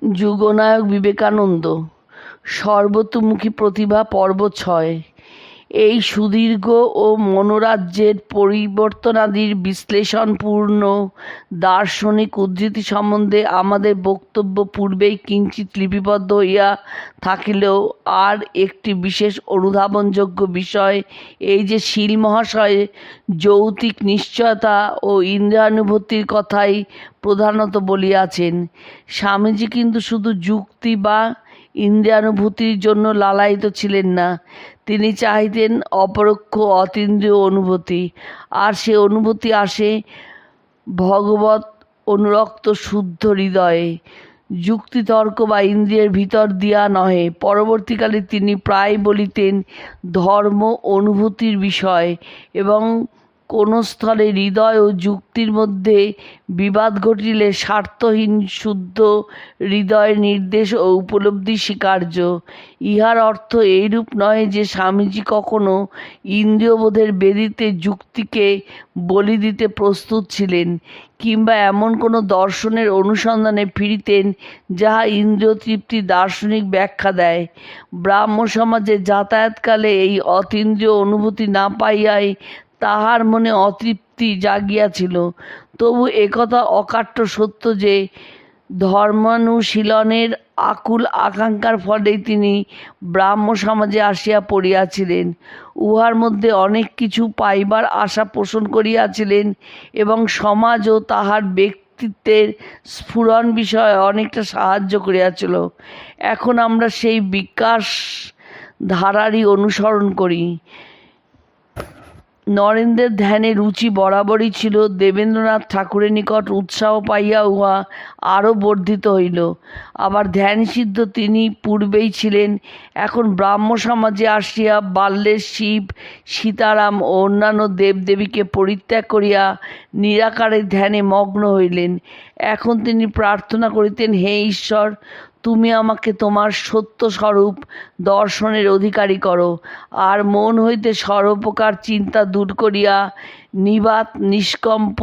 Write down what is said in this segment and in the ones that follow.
যুগনায়ক বিবেকানন্দ। সর্বতোমুখী প্রতিভা পর্ব ৬। এই সুদীর্ঘ ও মনোরাজ্যের পরিবর্তনাদির বিশ্লেষণপূর্ণ দার্শনিক উদ্ধৃতি সম্বন্ধে আমাদের বক্তব্য পূর্বেই কিঞ্চিৎ লিপিবদ্ধ হইয়া থাকিলেও আর একটি বিশেষ অনুধাবনযোগ্য বিষয় এই যে শীল মহাশয় যৌক্তিক নিশ্চয়তা ও ইন্দ্রিয়ানুভূতির কথাই প্রধানত বলিয়াছেন। স্বামীজি কিন্তু শুধু যুক্তি বা ইন্দ্রিয়ানুভূতির জন্য লালায়িত ছিলেন না, তিনি চাহিতেন অপরোক্ষ অতীন্দ্রিয় অনুভূতি, আর সে অনুভূতি আসে ভগবৎ অনুরক্ত শুদ্ধ হৃদয়ে, যুক্তিতর্ক বা ইন্দ্রিয়ের ভিতর দিয়া নহে। পরবর্তীকালে তিনি প্রায় বলিতেন ধর্ম অনুভূতির বিষয়, এবং কোন স্থলে হৃদয় ও যুক্তির মধ্যে বিবাদ ঘটিলে স্বার্থহীন শুদ্ধ হৃদয়ের নির্দেশ ও উপলব্ধি স্বীকার্য। ইহার অর্থ এইরূপ নয় যে স্বামীজি কখনো ইন্দ্রিয়বোধের বেদিতে যুক্তিকে বলি দিতে প্রস্তুত ছিলেন, কিংবা এমন কোনো দর্শনের অনুসন্ধানে ফিরিতেন যাহা ইন্দ্রিয় তৃপ্তি দার্শনিক ব্যাখ্যা দেয়। ব্রাহ্ম সমাজে যাতায়াতকালে এই অতীন্দ্রিয় অনুভূতি না পাইয়াই তাহার মনে অতৃপ্তি জাগিয়াছিল। তবু একথা অকাট্য সত্য যে ধর্মানুশীলনের আকুল আকাঙ্ক্ষার ফলেই তিনি ব্রাহ্ম সমাজে আসিয়া পড়িয়াছিলেন। উহার মধ্যে অনেক কিছু পাইবার আশা পোষণ করিয়াছিলেন, এবং সমাজও তাহার ব্যক্তিত্বের স্ফুরণ বিষয়ে অনেকটা সাহায্য করিয়াছিল। এখন আমরা সেই বিকাশ ধারারই অনুসরণ করি। নরেন্দ্রের ধ্যানে রুচি বরাবরই ছিল। দেবেন্দ্রনাথ ঠাকুরের নিকট উৎসাহ পাইয়া উহা আরও বর্ধিত হইল। আবার ধ্যানসিদ্ধ তিনি পূর্বেই ছিলেন। এখন ব্রাহ্ম সমাজে আসিয়া বাল্যের শিব, সীতারাম ও অন্যান্য দেবদেবীকে পরিত্যাগ করিয়া নিরাকারের ধ্যানে মগ্ন হইলেন। এখন তিনি প্রার্থনা করিতেন, হে ঈশ্বর, তুমি আমাকে তোমার সত্যস্বরূপ দর্শনের অধিকারী করো, আর মন হইতে সর্বপ্রকার চিন্তা দূর করিয়া নিবাত নিষ্কম্প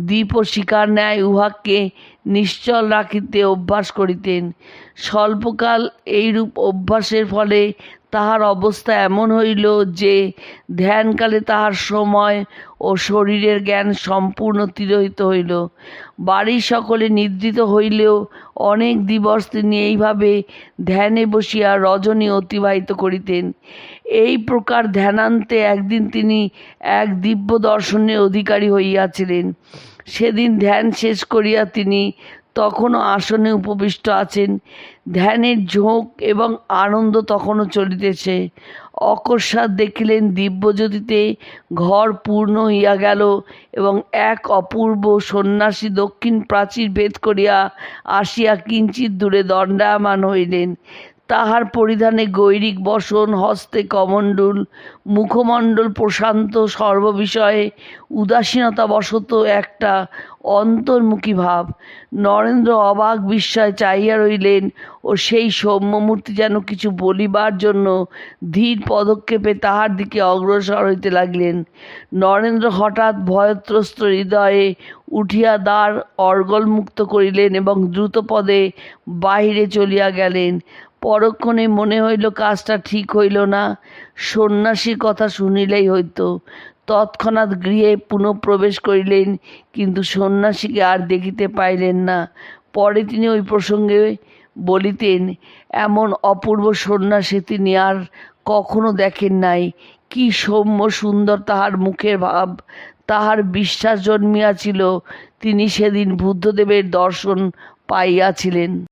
দীপশিখার ন্যায় উহাকে নিশ্চল রাখিতে অভ্যাস করিতেন। স্বল্পকাল এইরূপ অভ্যাসের ফলে তাহার অবস্থা এমন হইল যে ধ্যানকালে তাহার সময় ও শরীরের জ্ঞান সম্পূর্ণ তিরোহিত হইল। বাড়ির সকলে নিদ্রিত হইলেও অনেক দিবস তিনি এইভাবে ধ্যানে বসিয়া রজনী অতিবাহিত করিতেন। এই প্রকার ধ্যানান্তে একদিন তিনি এক দিব্য দর্শনের অধিকারী হইয়াছিলেন। সেদিন ধ্যান শেষ করিয়া তিনি তখনও আসনে উপবিষ্ট আছেন। ধ্যানের ঝোঁক এবং আনন্দ তখনও চলিতেছে। অকস্মাৎ দেখিলেন দিব্যজ্যোতিতে ঘর পূর্ণ হইয়া গেল, এবং এক অপূর্ব সন্ন্যাসী দক্ষিণ প্রাচীর ভেদ করিয়া আসিয়া কিঞ্চিৎ দূরে দণ্ডায়মান হইলেন। তাহার পরিধানে গৈরিক বসন, হস্তে কমণ্ডল, মুখমণ্ডল প্রশান্ত, সর্ববিষয়ে উদাসীনতাবশত একটা অন্তর্মুখী ভাব। নরেন্দ্র অবাক বিস্ময়ে চাহিয়া রহিলেন, ও সেই সৌম্যমূর্তি যেন কিছু বলিবার জন্য ধীর পদক্ষেপে তাহার দিকে অগ্রসর হইতে লাগিলেন। নরেন্দ্র হঠাৎ ভয়ত্রস্ত হৃদয়ে উঠিয়া দ্বার অর্গলমুক্ত করিলেন এবং দ্রুতপদে বাহিরে চলিয়া গেলেন। পরক্ষণে মনে হইল কাজটা ঠিক হইল না, সন্ন্যাসীর কথা শুনিলেই হইত। তৎক্ষণাৎ গৃহে পুনঃপ্রবেশ করিলেন, কিন্তু সন্ন্যাসীকে আর দেখিতে পাইলেন না। পরে তিনি ওই প্রসঙ্গে বলিতেন, এমন অপূর্ব সন্ন্যাসী তিনি আর কখনো দেখেন নাই। কি সৌম্য সুন্দর তাহার মুখের ভাব! তাহার বিশ্বাস জন্মিয়াছিল তিনি সেদিন বুদ্ধদেবের দর্শন পাইয়াছিলেন।